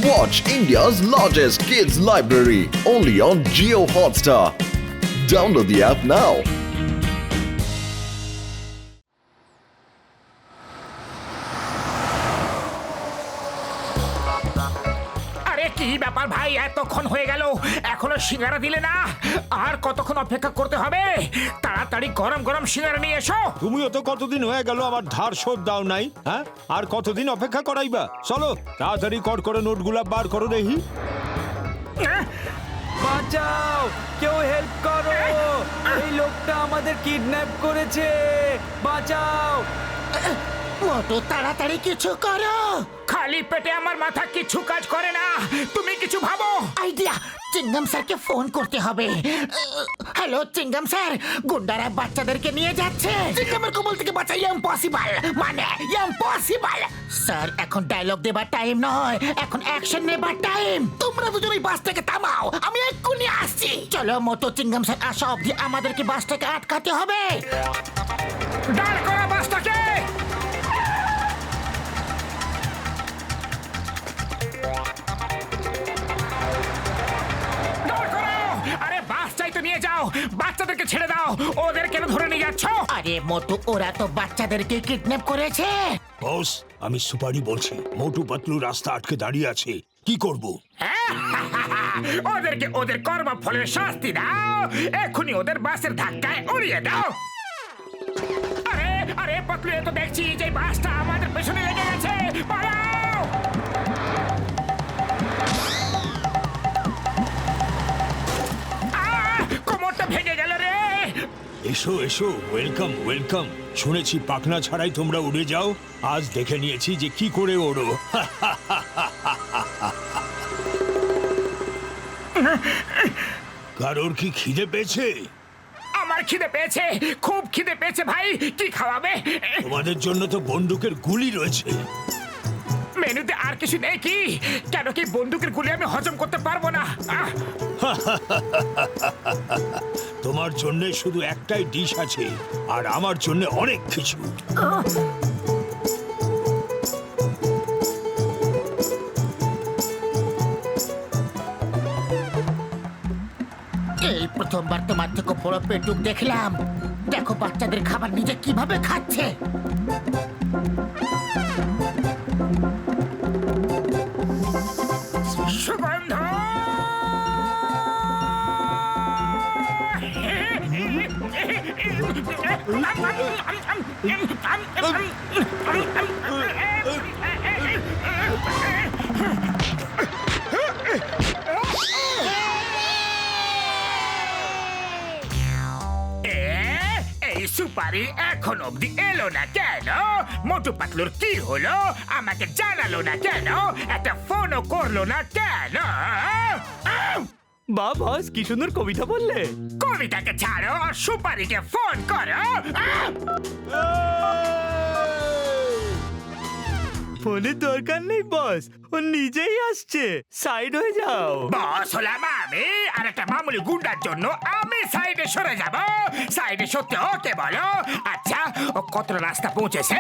Watch India's largest kids library only on Jio Hotstar. Download the app now. আরে কি ব্যাপার ভাই, এতক্ষণ হয়ে গেল এখনো সিঙ্গারা দিলে না? আর কতক্ষণ অপেক্ষা করতে হবে? তাড়াতাড়ি গরম গরম সিঙ্গারা নিয়ে এসো। তুমিও তো কতদিন হয়ে গেল আমার ধার শোধ দাও নাই, হ্যাঁ? আর কতদিন অপেক্ষা করাইবা? চলো তাড়াতাড়ি কর করে নোটগুলা বার করো দেখি। বাঁচাও, কেউ হেল্প করো, এই লোকটা আমাদের কিডন্যাপ করেছে, বাঁচাও। মোটু তাড়াতাড়ি কিছু করো, খালি পেটে আমার মাথা কিছু কাজ করে না। তুমি কিছু ভাবো। আইডিয়া, চিঙ্গাম স্যারকে ফোন করতে হবে। হ্যালো চিঙ্গাম স্যার, গুন্ডারা বাচ্চাদেরকে নিয়ে যাচ্ছে। চিঙ্গামের কবল থেকে বাঁচা ইম্পসিবল, মানে ইম্পসিবল। স্যার এখন ডায়লগ দেবার টাইম নয়, এখন অ্যাকশন নেবার টাইম। তোমরা দুজন এই বাসটাকে থামাও, আমি এক্ষুনি আসছি। চলো মোটু, চিঙ্গাম স্যার আসা অবধি আমাদেরকে বাসটাকে আটকাতে হবে। দাঁড় করা বাসটাকে। নিয়ে যাও, বাচ্চাদেরকে ছেড়ে দাও। ওদের কেন ধরে নিয়ে যাচ্ছ? আরে মোটু, ওরা তো বাচ্চাদেরকে কিডন্যাপ করেছে। বস, আমি সুপারি বলছি। মোটু পাতলু রাস্তা আটকে দাঁড়িয়ে আছে, কি করব? ওদেরকে ওদের কর্মফলের শাস্তি দাও। এখনই ওদের বাসের ধাক্কায় উড়িয়ে দাও। আরে আরে পাতলু, এ তো দেখছি যে বাসটা আমাদের পেছনে লেগে গেছে। পালাও! কোমরটা ভেঙে গেল রে। এসো এসো, ওয়েলকাম ওয়েলকাম। শুনেছি পাখনা ছাড়াই তোমরা উড়ে যাও, আজ দেখে নিয়েছি যে কি করে ওড়ো। কারোর কি খিদে পেয়েছে? আমার খিদে পেয়েছে, খুব খিদে পেয়েছে ভাই। কি খাওয়াবে? তোমাদের জন্য তো বন্দুকের গুলি রয়েছে। মেনুতে আর কিছু নেই কি? কেন কি বন্দুকের গুলি আমি হজম করতে পারবো না? তোমার জন্য শুধু একটাই ডিশ আছে, আর আমার জন্য অনেক কিছু। এই প্রথমবার তোমার থেকে বড় পেটুক দেখলাম। দেখো বাচ্চাদের খাবার নিজে কিভাবে খাচ্ছে। সুগন্ধ! এই সুপারি এখন অব্দি এলো না কেন? মোটু পাতলুর কি হলো? আমাকে জানালো না কেন? একটা ফোনও করলো না কেন? বা বস, কি সুন্দর কবিতা বললে। কবিতাকে ছাড়ো, সুপারিকে ফোন করো। ফোনের দরকার নেই বস, ও নিজেই আসছে, সাইড হয়ে যাও। বস হলাম আমি, আর একটা মামুলি গুন্ডার জন্য আমি সাইডে সরে যাব? সাইডে সত্যি ওকে বলো। আচ্ছা, ও কতটা রাস্তা পৌঁছেছে?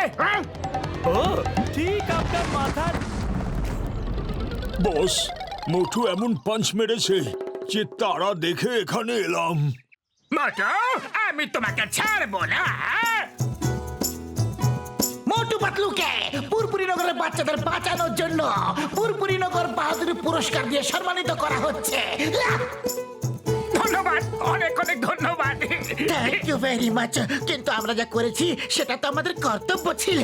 ও ঠিক আপনার মাথার। বস, মোটু এমন পাঞ্চ মেরেছে যে তারা দেখে এখানে এলাম। মোটু, আমি তোমাকে ছাড়বো না। মোটু পাতলুকে পুরপুরি নগরের বাচ্চাদের বাঁচানোর জন্য পুরপুরি নগর বাহাদুরি পুরস্কার দিয়ে সম্মানিত করা হচ্ছে। ধন্যবাদ, অনেক অনেক ধন্যবাদ। Thank you very much. কিন্তু আমরা যা করেছি সেটা তো আমাদের কর্তব্য ছিল।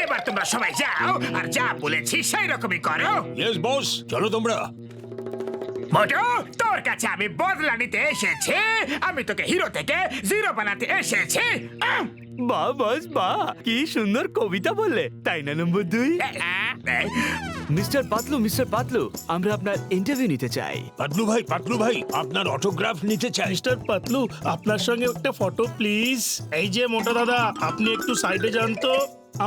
এবার তোমরা সবাই যাও, আর যা বলেছি সেই রকমই করো। ইয়েস বস, চলো তোমরা। মোটু, তোর কাছে আমি বদলা নিতে এসেছি। আমি তোকে হিরো থেকে জিরো বানাতে এসেছি। বা বস বা, কি সুন্দর কবিতা বললে, তাই না নম্বর 2? মিস্টার পাতলু, আমরা আপনার ইন্টারভিউ নিতে চাই। পাতলু ভাই, আপনার অটোগ্রাফ নিতে চাই। মিস্টার পাতলু, আপনার সঙ্গে একটা ফটো প্লিজ। এই যে মোটা দাদা, আপনি একটু সাইডে যান তো,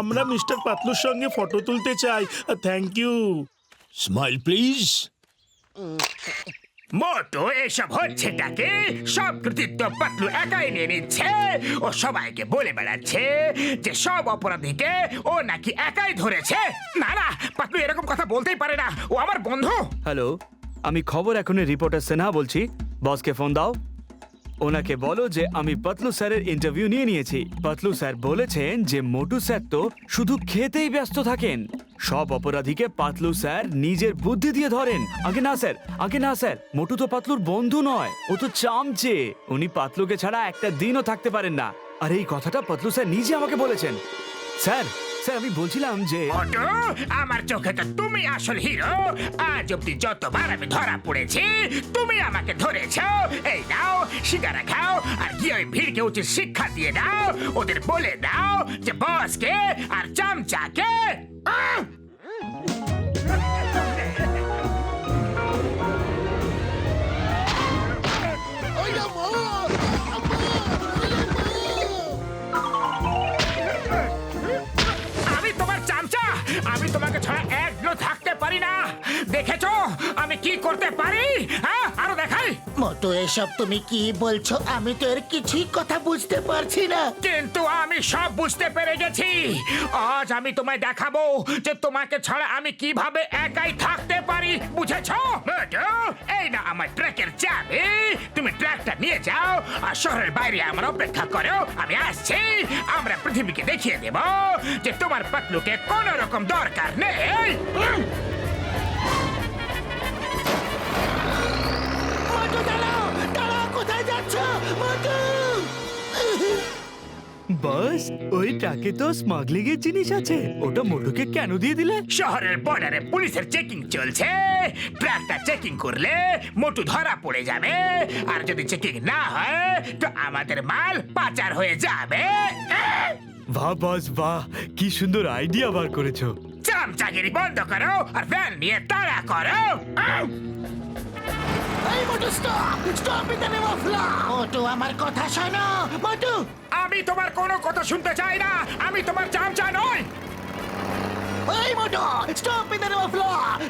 আমরা মিস্টার পাতলুর সঙ্গে ফটো তুলতে চাই। Thank you. Smile please. মোটো এসব হচ্ছেটাকে সব কৃতিত্ব পাতলু একাই নিয়ে নিচ্ছে। ও সবাইকে বলে বেড়াচ্ছে যে সব অপরাধীকে ও নাকি একাই ধরেছে। না না, পাতলু এরকম কথা বলতেই পারে না, ও আমার বন্ধু। হ্যালো, আমি খবর এখনের রিপোর্টার সিনহা বলছি। বসকে ফোন দাও, ওনাকে বলো যে আমি পাতলু স্যারের ইন্টারভিউ নিয়েছি। পাতলু স্যার বলেছেন যে মোটু স্যার তো শুধু খেতেই ব্যস্ত থাকেন। সব অপরাধীকে পাতলু স্যার নিজের বুদ্ধি দিয়ে ধরেন। আগে না স্যার, মোটু তো পাতলুর বন্ধু নয়, ও তো চামচে। উনি পাতলুকে ছাড়া একটা দিনও থাকতে পারেন না। আর এই কথাটা পাতলু স্যার নিজে আমাকে বলেছেন। স্যার আমি বলছিলাম যে মোটো, আমার চোখে তো তুমি আসল হিরো। আজ অব্দি যতবার আমি ধরা পড়েছি তুমি আমাকে ধরেছো। এই নাও সিগারা খাও, আর গিয়ে ওই ভিড়কে উচিত শিক্ষা দিয়ে দাও। ওদের বলে দাও যে বসকে আর চামচাকে আমি তোমার চামচা, আমি তোমাকে ছাড়া একদিনও থাকতে পারি না। দেখেছো আমি কি করতে পারি? হ্যাঁ, আরো দেখাই। মোটো এসব তুমি কি বলছো? আমি তো এর কিছুই কথা বুঝতে পারছি না। কিন্তু আমি সব বুঝতে পেরে গেছি। আজ আমি তোমায় দেখাবো যে তোমাকে ছাড়া আমি কিভাবে একাই থাকতে পারি। বুঝেছো? মোটু, এই না আমার ট্রাকের চাবি। তুমি ট্রাকটা নিয়ে যাও আর শহরের বাইরে আমার অপেক্ষা করো। আমি আসছি। আমরা পৃথিবীকে দেখিয়ে দেব যে তোমার পাতলুকে কোনো রকম দরকার নেই। মোটো দাঁড়াও, দাঁড়াও, কোথায় যাচ্ছ মোটো? বস, ওই ট্রাকে তো স্মাগলিং এর জিনিস আছে। ওটা মোটুকে কেন দিয়ে দিলে? শহরের বর্ডারে পুলিশের চেকিং চলছে। ট্রাকটা চেকিং করলে মোটু ধরা পড়ে যাবে, আর যদি চেকিং না হয় তো আমাদের মাল পাচার হয়ে যাবে। বাহ বস বাহ, কি সুন্দর আইডিয়া বার করেছো। চামচাগিরি বন্ধ করো আর ভ্যান নিয়ে তাড়া করো। এই মোটো, stop, stop in the name of law. মোটো আমার কথা শোনো মোটো। আমি তোমার কোনো কথা শুনতে চাই না। আমি তোমার চামচা নই। এই মোটো, stop in the name of law.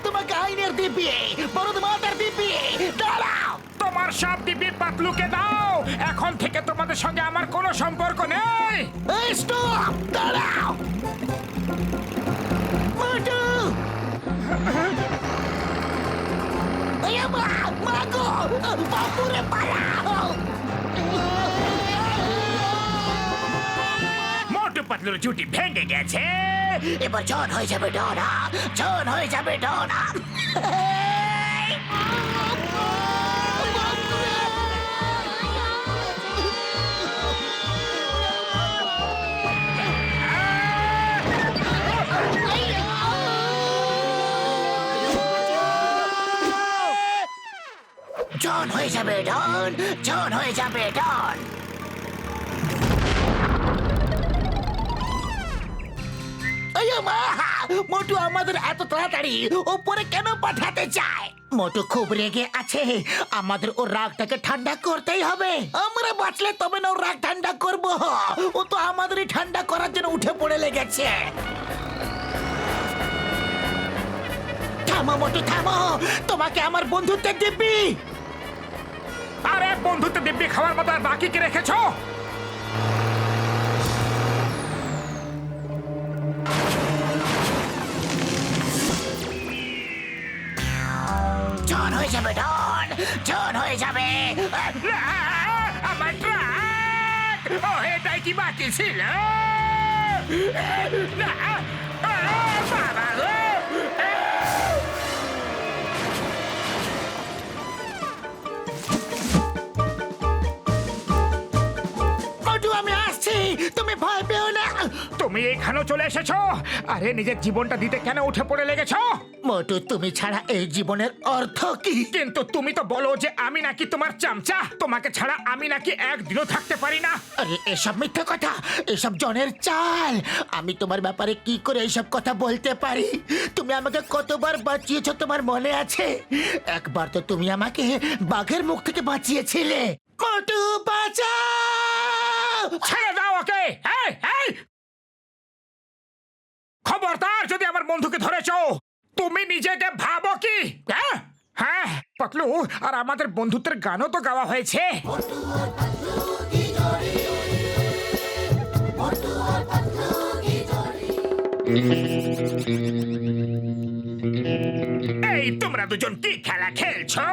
তোমাকে আইনের দিব্যি, বড় মাতার দিব্যি, দাঁড়াও। তোমার সব দিব্যি পাতলুকে দাও। এখন থেকে তোমাদের সঙ্গে আমার কোনো সম্পর্ক নেই। এই স্টপ, দাঁড়াও মোটো। এই মাগো, বাপুরে পালাও। মোটু পাতলুর জুটি ভেঙে গেছে। এবার জন হয়ে যাবে ডনা, জন হয়ে যাবে ডনা। জন হয়ে যাবে ডন, জন হয়ে যাবে ডন। মোটু আমাদের এত তাড়াতাড়ি উপরে কেন পাঠাতে চায়? মোটু খুব রেগে আছে। আমাদের ওর রাগটাকে ঠান্ডা করতেই হবে। আমরা বাঁচলে তবে না ওর রাগ ঠান্ডা করব। ও তো আমাদেরই ঠান্ডা করার জন্য উঠে পড়ে লেগেছে। থামো মোটু, থামো। তোমাকে আমার বন্ধুত্বের দিব্যি। আরে বন্ধুত্ব দিব্যি খাওয়ার মতো আর বাকি কি রেখেছো? জন হয়ে যাবে ডন, জন হয়ে যাবে। আমার ট্রাক! ও, এটাই কি বাকি ছিল? বাবা গো! মোটু আমি আসছি, তুমি ভয় পেও না। তুমি এখানেও চলে এসেছো? আরে নিজের জীবনটা দিতে কেন উঠে পড়ে লেগেছো? মোটু তুমি ছাড়া এই জীবনের অর্থ কি? কিন্তু তুমি তো বলো যে আমি নাকি তোমার চামচা। তোমাকে ছাড়া আমি নাকি একদিনও থাকতে পারি না। আরে এসব মিথ্যা কথা, এসব জনের চাল। আমি তোমার ব্যাপারে কি করে এইসব কথা বলতে পারি? তুমি আমাকে কতবার বাঁচিয়েছো তোমার মনে আছে? একবার তো তুমি আমাকে বাঘের মুখ থেকে বাঁচিয়েছিলে। মোটু বাঁচাও! ছেড়ে দাও ওকে। এই, এই! খবরদার, যদি আমার বন্ধুকে ধরেছো, তুমি নিজেকে ভাবো কি? হ্যাঁ, হ্যাঁ, পাতলু আর আমাদের বন্ধুত্বের গানও তো গাওয়া হয়েছে। এই তোমরা দুজন কি খেলা খেলছো?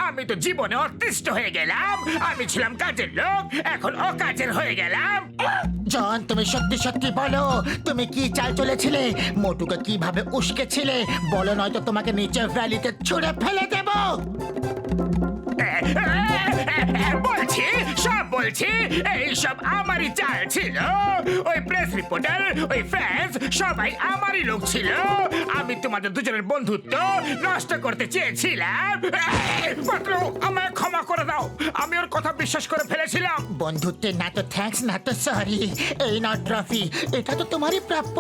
আমি তো জীবনে অতিষ্ঠ হয়ে গেলাম। আমি ছিলাম কাজের লোক, এখন অকাজের হয়ে গেলাম। জন, তুমি সত্যি সত্যি বলো, তুমি কি চাল চলেছিলে? মোটুকে কিভাবে উস্কেছিলে বলো, নয়তো তোমাকে নিচে ভ্যালিতে ছুঁড়ে ফেলে দেব। বলছি, সব বলছি, এইসব আমারই চাল ছিল। ওই প্রেস রিপোর্টার, ওই ফ্যান্স, সবাই আমারই লোক ছিল। আমি তোমাদের দুজনের বন্ধুত্ব নষ্ট করতে চেয়েছিলাম। পাতলু, আমায় ক্ষমা করে দাও, আমি ওর কথা বিশ্বাস করে ফেলেছিলাম। বন্ধুত্বের না তো থ্যাঙ্কস না তো সরি। এই নাও ট্রফি, এটা তো তোমারই প্রাপ্য।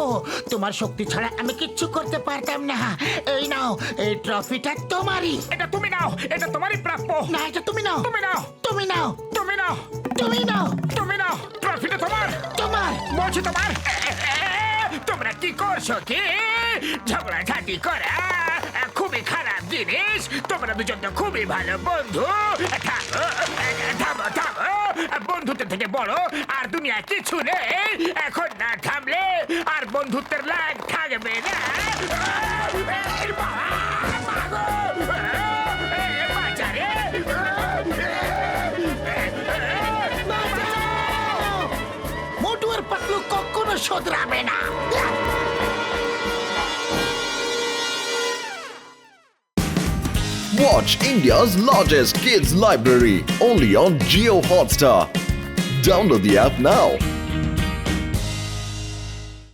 তোমার শক্তি ছাড়া আমি কিচ্ছু করতে পারতাম না। এই নাও, এই ট্রফিটা তোমারই। এটা তুমি নাও, এটা তোমারই প্রাপ্য। না, এটা তুমি নাও। তুমি নাও, তুমি নাও। তুমি নাও, তুমি নাও। তুমি নাও, ট্রফিটা তোমার। তোমার। বলছি তোমার। তোমরা কি করছো কি? ঝগড়াঝাটি করা খুবই খারাপ জিনিস। তোমরা দুজন তো খুবই ভালো বন্ধু। থামো, থামো, থামো। বন্ধুত্বের থেকে বড় আর দুনিয়া কিছু নেই। এখন না থামলে আর বন্ধুত্বের লাগ থাকবে না। বাজারে মোটু আর পাতলু কখনো শোধরাবে না। Watch India's largest kids library only on Geo Hotstar. Download the app now.